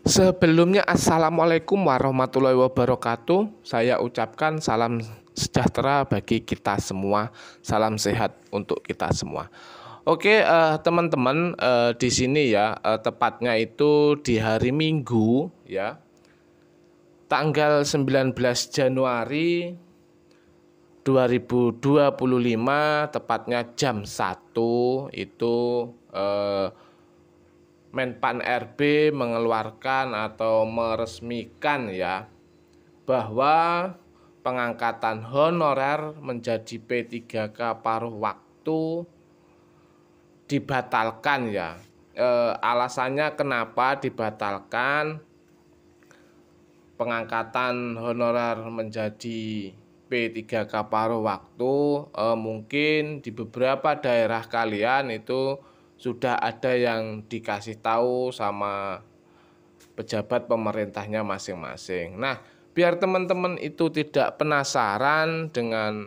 Sebelumnya, Assalamualaikum warahmatullahi wabarakatuh. Saya ucapkan salam sejahtera bagi kita semua, salam sehat untuk kita semua. Oke, teman-teman, di sini ya, tepatnya itu di hari Minggu ya, tanggal 19 Januari 2025, tepatnya jam 1 itu Menpan RB mengeluarkan atau meresmikan ya bahwa pengangkatan honorer menjadi P3K paruh waktu dibatalkan ya. Alasannya kenapa dibatalkan pengangkatan honorer menjadi P3K paruh waktu, mungkin di beberapa daerah kalian itu sudah ada yang dikasih tahu sama pejabat pemerintahnya masing-masing. Nah, biar teman-teman itu tidak penasaran dengan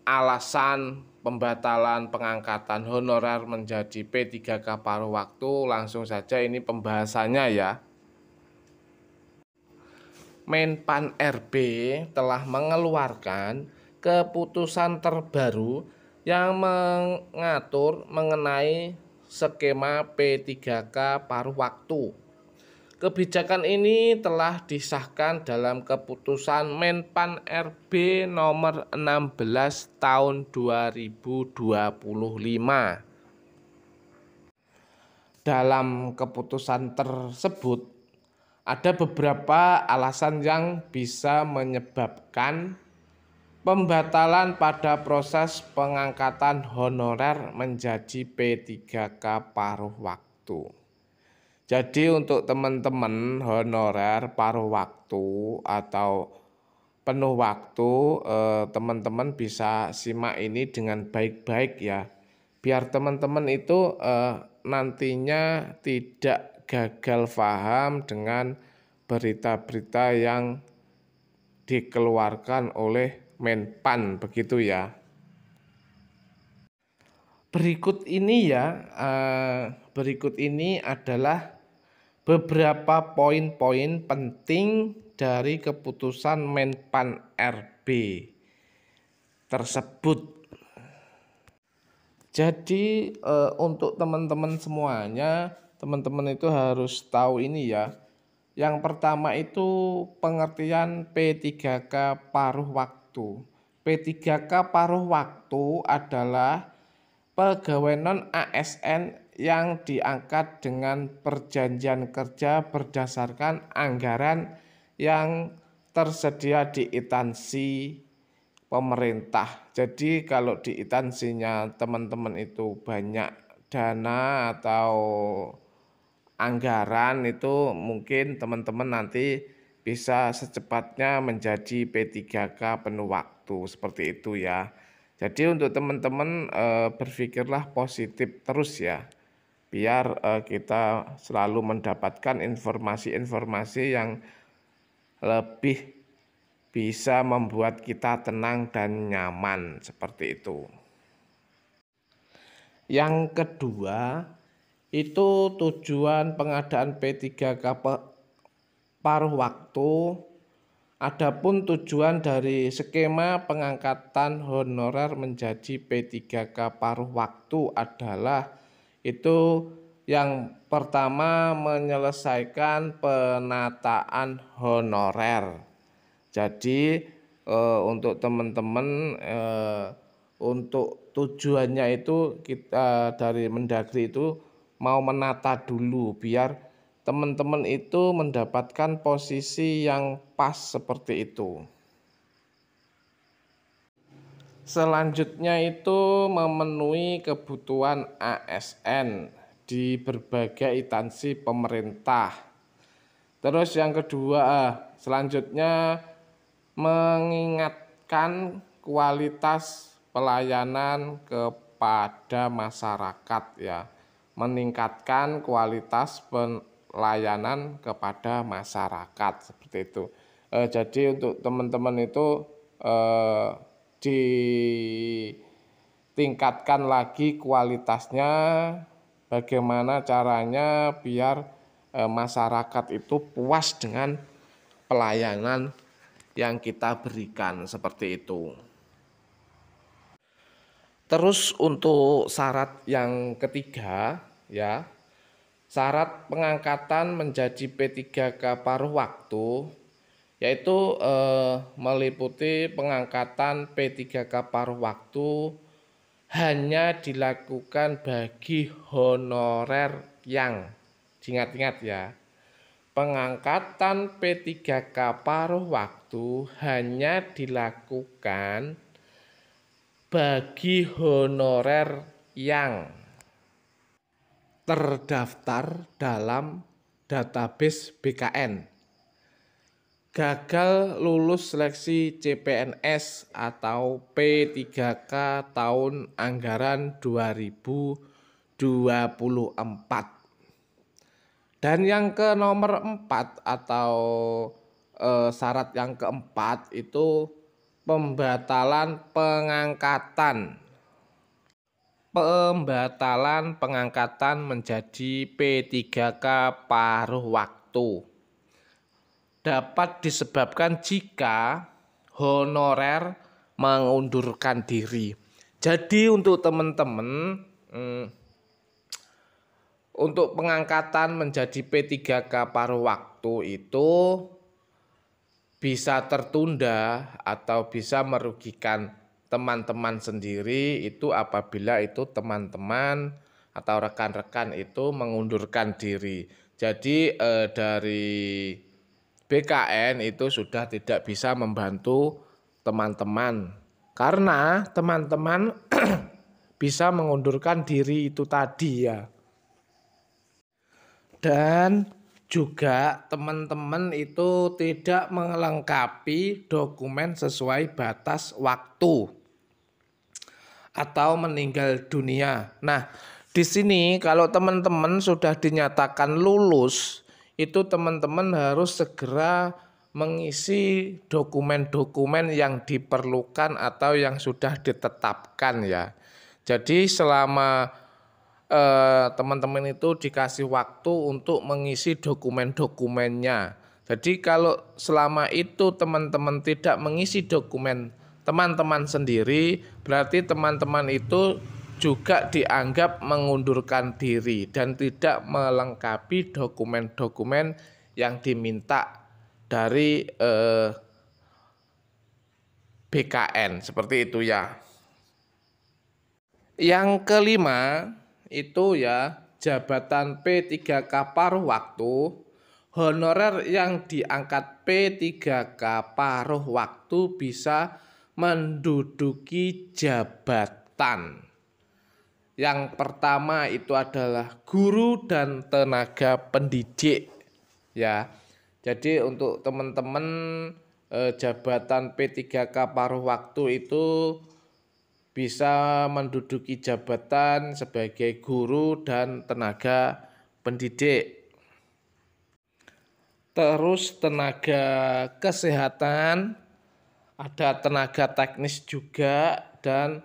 alasan pembatalan pengangkatan honorer menjadi P3K paruh waktu, langsung saja ini pembahasannya ya. Menpan RB telah mengeluarkan keputusan terbaru yang mengatur mengenai skema P3K paruh waktu. Kebijakan ini telah disahkan dalam keputusan Menpan RB nomor 16 tahun 2025. Dalam keputusan tersebut ada beberapa alasan yang bisa menyebabkan pembatalan pada proses pengangkatan honorer menjadi P3K paruh waktu. Jadi untuk teman-teman honorer paruh waktu atau penuh waktu, teman-teman bisa simak ini dengan baik-baik ya. Biar teman-teman itu nantinya tidak gagal paham dengan berita-berita yang dikeluarkan oleh Menpan begitu ya. Berikut ini adalah beberapa poin-poin penting dari keputusan Menpan RB tersebut. Jadi untuk teman-teman semuanya, teman-teman itu harus tahu ini ya. Yang pertama itu pengertian P3K paruh waktu. P3K paruh waktu adalah pegawai non-ASN yang diangkat dengan perjanjian kerja berdasarkan anggaran yang tersedia di instansi pemerintah. Jadi kalau di instansinya teman-teman itu banyak dana atau anggaran, itu mungkin teman-teman nanti bisa secepatnya menjadi P3K penuh waktu seperti itu ya. Jadi untuk teman-teman berpikirlah positif terus ya, biar kita selalu mendapatkan informasi-informasi yang lebih bisa membuat kita tenang dan nyaman seperti itu. Yang kedua, itu tujuan pengadaan P3K paruh waktu. Adapun tujuan dari skema pengangkatan honorer menjadi P3K paruh waktu adalah itu yang pertama menyelesaikan penataan honorer. Jadi untuk teman-teman untuk tujuannya itu kita dari Mendagri itu mau menata dulu biar teman-teman itu mendapatkan posisi yang pas seperti itu. Selanjutnya itu memenuhi kebutuhan ASN di berbagai instansi pemerintah. Terus yang kedua, selanjutnya mengingatkan kualitas pelayanan kepada masyarakat ya, meningkatkan kualitas pelayanan kepada masyarakat seperti itu. Jadi untuk teman-teman itu ditingkatkan lagi kualitasnya. Bagaimana caranya biar masyarakat itu puas dengan pelayanan yang kita berikan seperti itu. Terus untuk syarat yang ketiga ya, syarat pengangkatan menjadi P3K paruh waktu yaitu meliputi pengangkatan P3K paruh waktu hanya dilakukan bagi honorer yang, ingat-ingat ya, pengangkatan P3K paruh waktu hanya dilakukan bagi honorer yang terdaftar dalam database BKN, gagal lulus seleksi CPNS atau P3K tahun anggaran 2024. Dan yang ke nomor 4 atau syarat yang keempat itu pembatalan pengangkatan. Pembatalan pengangkatan menjadi P3K paruh waktu dapat disebabkan jika honorer mengundurkan diri. Jadi untuk teman-teman, untuk pengangkatan menjadi P3K paruh waktu itu bisa tertunda atau bisa merugikan teman-teman sendiri itu apabila itu teman-teman atau rekan-rekan itu mengundurkan diri. Jadi dari BKN itu sudah tidak bisa membantu teman-teman karena teman-teman bisa mengundurkan diri itu tadi ya. Dan juga teman-teman itu tidak melengkapi dokumen sesuai batas waktu atau meninggal dunia. Nah, di sini kalau teman-teman sudah dinyatakan lulus, itu teman-teman harus segera mengisi dokumen-dokumen yang diperlukan atau yang sudah ditetapkan ya. Jadi selama teman-teman itu dikasih waktu untuk mengisi dokumen-dokumennya. Jadi kalau selama itu teman-teman tidak mengisi dokumen teman-teman sendiri, berarti teman-teman itu juga dianggap mengundurkan diri dan tidak melengkapi dokumen-dokumen yang diminta dari BKN, seperti itu ya. Yang kelima itu ya, jabatan P3K paruh waktu, honorer yang diangkat P3K paruh waktu bisa menduduki jabatan. Yang pertama itu adalah guru dan tenaga pendidik ya. Jadi untuk teman-teman jabatan P3K paruh waktu itu bisa menduduki jabatan sebagai guru dan tenaga pendidik. Terus tenaga kesehatan, ada tenaga teknis juga, dan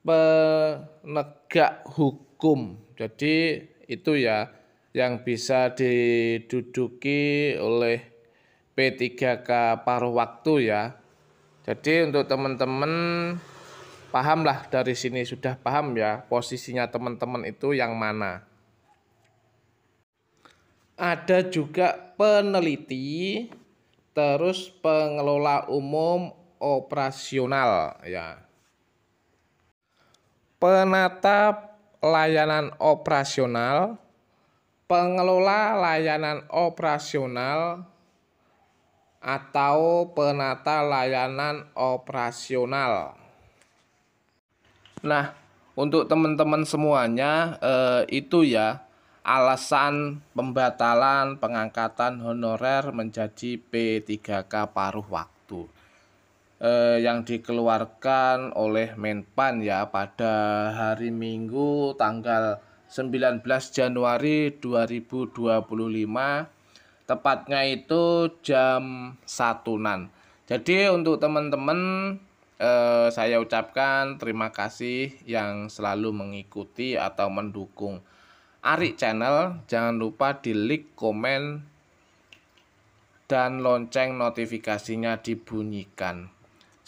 penegak hukum. Jadi itu ya yang bisa diduduki oleh P3K paruh waktu ya. Jadi untuk teman-teman pahamlah, dari sini sudah paham ya posisinya teman-teman itu yang mana. Ada juga peneliti, terus pengelola umum operasional ya. Penata layanan operasional, pengelola layanan operasional, atau penata layanan operasional. Nah, untuk teman-teman semuanya itu ya alasan pembatalan pengangkatan honorer menjadi P3K paruh waktu yang dikeluarkan oleh Menpan ya pada hari Minggu tanggal 19 Januari 2025, tepatnya itu jam 1-an. Jadi untuk teman-teman saya ucapkan terima kasih yang selalu mengikuti atau mendukung Arik Channel, jangan lupa di like, komen, dan lonceng notifikasinya dibunyikan.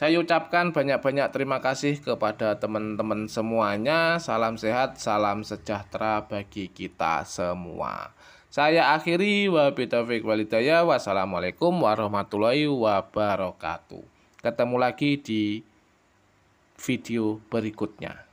Saya ucapkan banyak-banyak terima kasih kepada teman-teman semuanya. Salam sehat, salam sejahtera bagi kita semua. Saya akhiri, wabillahi taufiq walhidayah. Wassalamualaikum warahmatullahi wabarakatuh. Ketemu lagi di video berikutnya.